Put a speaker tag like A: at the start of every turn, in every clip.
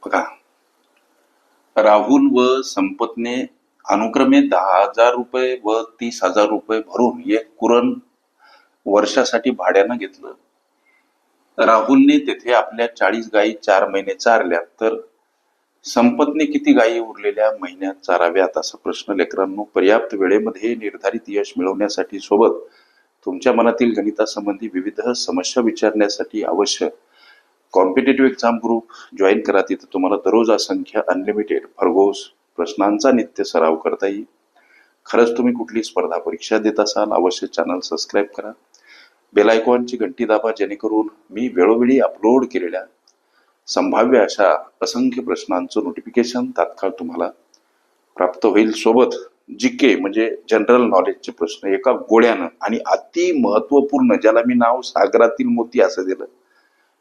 A: बघा, राहुल व संपतने अनुक्रमे 10,000 रुपये व 30,000 रुपये भरून एक कुरण वर्षासाठी भाड्यानं घेतलं. राहुलने तेथे आपल्या 40 गायी 4 महिने चारल्या, तर संपतने किती गायी उरलेल्या महिन्यात चाराव्यात, असा प्रश्न लेकरांनो पर्याप्त वेळेमध्ये निर्धारित यश मिळवण्यासाठी सोबत तुमच्या मनातील गणितासंबंधी विविध समस्या विचारण्यासाठी अवश्य कॉम्पिटेटिव्ह एक्झाम ग्रुप जॉईन करा. तिथं तुम्हाला दररोज असंख्य अनलिमिटेड भरघोस प्रश्नांचा नित्य सराव करता येईल. खरंच तुम्ही कुठली स्पर्धा परीक्षा देत असाल, अवश्य चॅनल सबस्क्राईब करा, बेल आयकॉनची घंटी दाबा, जेणेकरून मी वेळोवेळी अपलोड केलेल्या संभाव्य अशा असंख्य प्रश्नांचं नोटिफिकेशन तात्काळ तुम्हाला प्राप्त होईल. सोबत जीके म्हणजे जनरल नॉलेजचे प्रश्न एका गोळ्यानं आणि अति महत्वपूर्ण, ज्याला मी नाव सागरातील मोती असं दिलं,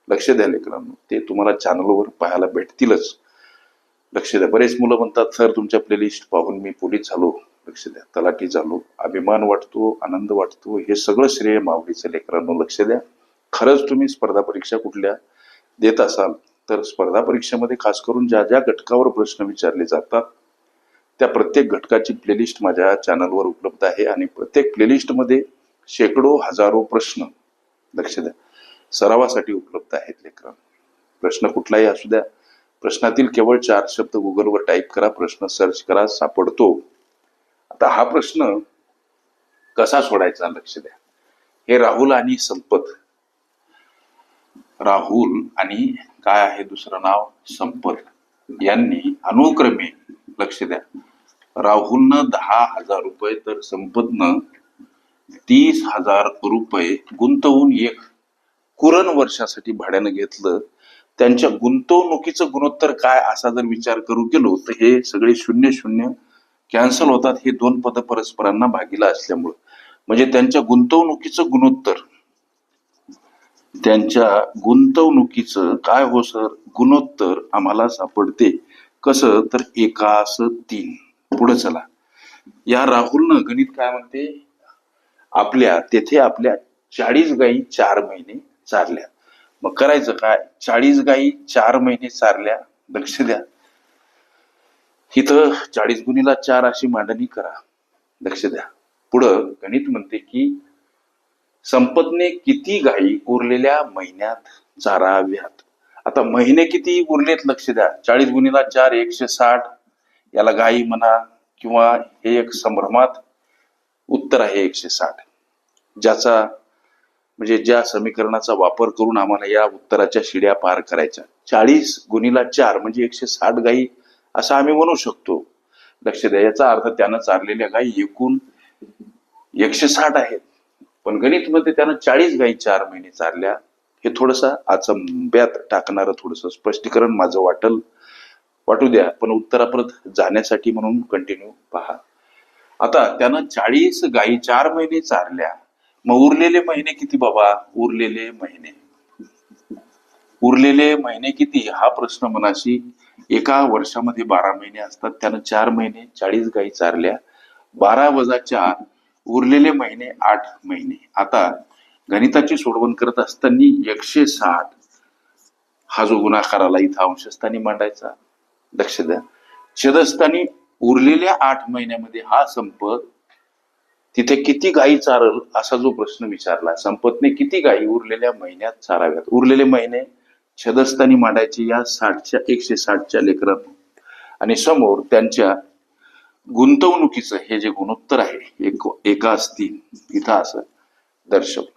A: लक्ष द्या लेकरांनो, ते तुम्हाला चॅनलवर पाहायला भेटतीलच. लक्ष द्या. बरेच मुलं म्हणतात सर तुमच्या प्लेलिस्ट पाहून मी पोलीस झालो, लक्ष द्या, तलाठी झालो, अभिमान वाटतो, आनंद वाटतो, हे सगळं श्रेय माऊलीचं लेकरांनो. लक्ष द्या. खरंच तुम्ही स्पर्धा परीक्षा कुठल्या देत असाल तर स्पर्धा परीक्षेमध्ये खास करून ज्या ज्या घटकावर प्रश्न विचारले जातात त्या प्रत्येक घटकाची प्लेलिस्ट माझ्या चॅनलवर उपलब्ध आहे आणि प्रत्येक प्लेलिस्टमध्ये शेकडो हजारो प्रश्न, लक्ष द्या, सरावासाठी उपलब्ध आहेत लेकरांनो. प्रश्न कुठलाही असू द्या, प्रश्नातील केवळ 4 शब्द गुगलवर टाईप करा, प्रश्न सर्च करा, सापडतो. आता हा प्रश्न कसा सोडायचा, लक्ष द्या. हे राहुल आणि संपत, राहुल आणि काय आहे दुसरं नाव, संपत, यांनी अनुक्रमे, लक्ष द्या, राहुलनं 10,000 रुपये तर संपतनं 30,000 रुपये गुंतवून एक कुरण वर्षासाठी भाड्यानं घेतलं. त्यांच्या गुंतवणुकीचं गुणोत्तर काय, असा जर विचार करू गेलो तर हे सगळे 0 कॅन्सल होतात. हे 2 पद परस्परांना भागीला असल्यामुळे, म्हणजे त्यांच्या गुंतवणुकीचं गुणोत्तर, त्यांच्या गुंतवणुकीचं काय हो सर, गुणोत्तर आम्हाला सापडते कसं, तर 1:3. पुढे चला. या राहुलनं गणित काय म्हणते, तेथे आपल्या 40 गायी 4 महिने चारल्या. मग करायचं काय, 40 गायी 4 महिने चारल्या, लक्ष द्या. इथं 40 गुणीला 4 अशी मांडणी करा, लक्ष द्या. पुढं गणित म्हणते की संपतने किती गायी उरलेल्या महिन्यात चाराव्यात. आता महिने किती उरलेत, लक्ष द्या. 40 गुणीला 4 160, याला गायी म्हणा किंवा हे एक संभ्रमात उत्तर आहे 160, ज्याचा म्हणजे ज्या समीकरणाचा वापर करून आम्हाला या उत्तराच्या शिड्या पार करायच्या. 40 गुणीला 4 म्हणजे 160 गायी असं आम्ही म्हणू शकतो, लक्ष द्या. याचा अर्थ त्यानं चारलेल्या गायी एकूण 160 आहेत, पण गणित मध्ये त्यानं 40 गायी 4 महिने चारल्या. हे थोडस अचंब्यात टाकणारं थोडस स्पष्टीकरण माझं वाटू द्या, पण उत्तरापर्यंत जाण्यासाठी म्हणून कंटिन्यू पहा. आता त्यानं 40 गायी 4 महिने चारल्या, मग उरलेले महिने किती बाबा, उरलेले महिने किती हा प्रश्न मनाशी. एका वर्षामध्ये 12 महिने असतात, त्यानं 4 महिने 40 गायी चारल्या, 12 वजा 4 उरलेले महिने 8 महिने. आता गणिताची सोडवण करत असताना 160 हा जो गुणाकार आला इथं अंशस्थानी मांडायचा, लक्ष द्या. छेदस्थानी उरलेल्या 8 महिन्यामध्ये हा संपत तिथे किती गायी चारल असा जो प्रश्न विचारला, संपतने किती गायी उरलेल्या महिन्यात चाराव्यात, उरलेले महिने छेदस्थानी मांडायचे या 160च्या लेकरांनो, आणि समोर त्यांच्या गुंतवणुकीचं हे जे गुणोत्तर आहे 1:3 इथं असं दर्शवलं.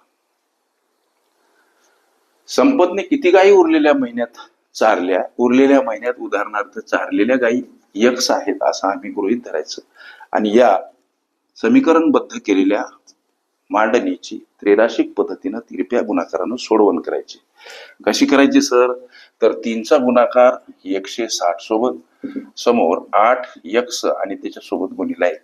A: संपतने किती गायी उरलेल्या महिन्यात चारल्या, उरलेल्या महिन्यात उदाहरणार्थ चारलेल्या गायी X आहेत असं आम्ही गृहीत धरायचं, आणि या समीकरणबद्ध केलेल्या मांडणीची त्रैराशिक पद्धतीनं तिरप्या गुणाकारानं सोडवण करायची. कशी करायची सर, तर 3चा गुणाकार 160 सोबत, समोर 8x आणि त्याच्यासोबत गुणिला 1.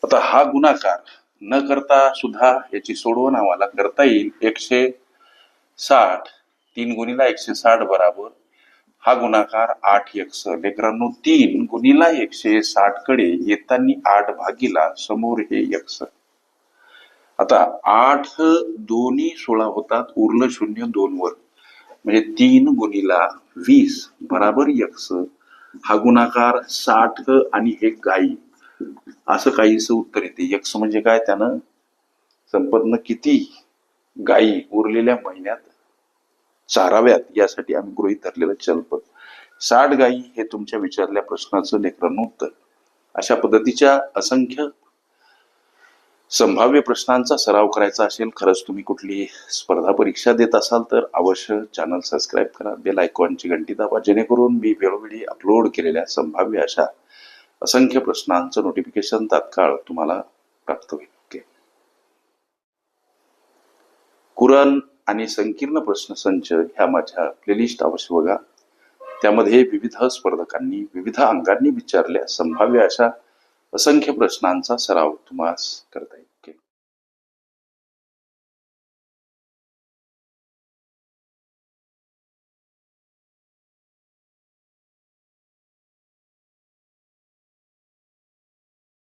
A: आता हा गुणाकार न करता सुद्धा याची सोडवण आम्हाला करता येईल. 160 3 गुणिला 160 बराबर हा गुणाकार 8x. लेकरांनो 3 गुणिला 160 कडे येताना 8 भागीला समोर हे x. आता 8 दोन्ही 16 होतात, उरलं 0 2 वर, म्हणजे 3 गुणिला 20 बराबर यक्स हा गुणाकार 60 आणि हे गाई असं काहीच उत्तर येते. यक्स म्हणजे काय, त्यानं संपतनं किती गायी उरलेल्या महिन्यात चाराव्यात यासाठी आम्ही गृहीत धरलेलं चलपद. 60 गायी हे तुमच्या विचारलेल्या प्रश्नाचं लेकरांनो उत्तर. अशा पद्धतीच्या असंख्य संभाव्य प्रश्नांचा सराव करायचा असेल, खरंच तुम्ही कुठली स्पर्धा परीक्षा देत असाल तर अवश्य चॅनल सबस्क्राईब करा, बेल आयकॉनची घंटी दाबा, जेणेकरून मी वेळोवेळी अपलोड केलेल्या संभाव्य अशा असंख्य प्रश्नांचं नोटिफिकेशन तात्काळ तुम्हाला प्राप्त होईल. ओके. कुरण आणि संकीर्ण प्रश्नसंच ह्या माझ्या प्लेलिस्ट अवश्य बघा. त्यामध्ये विविध स्पर्धकांनी विविध अंगांनी विचारल्या संभाव्य अशा असंख्य प्रश्नांचा सराव तुम्हाला करता येईल.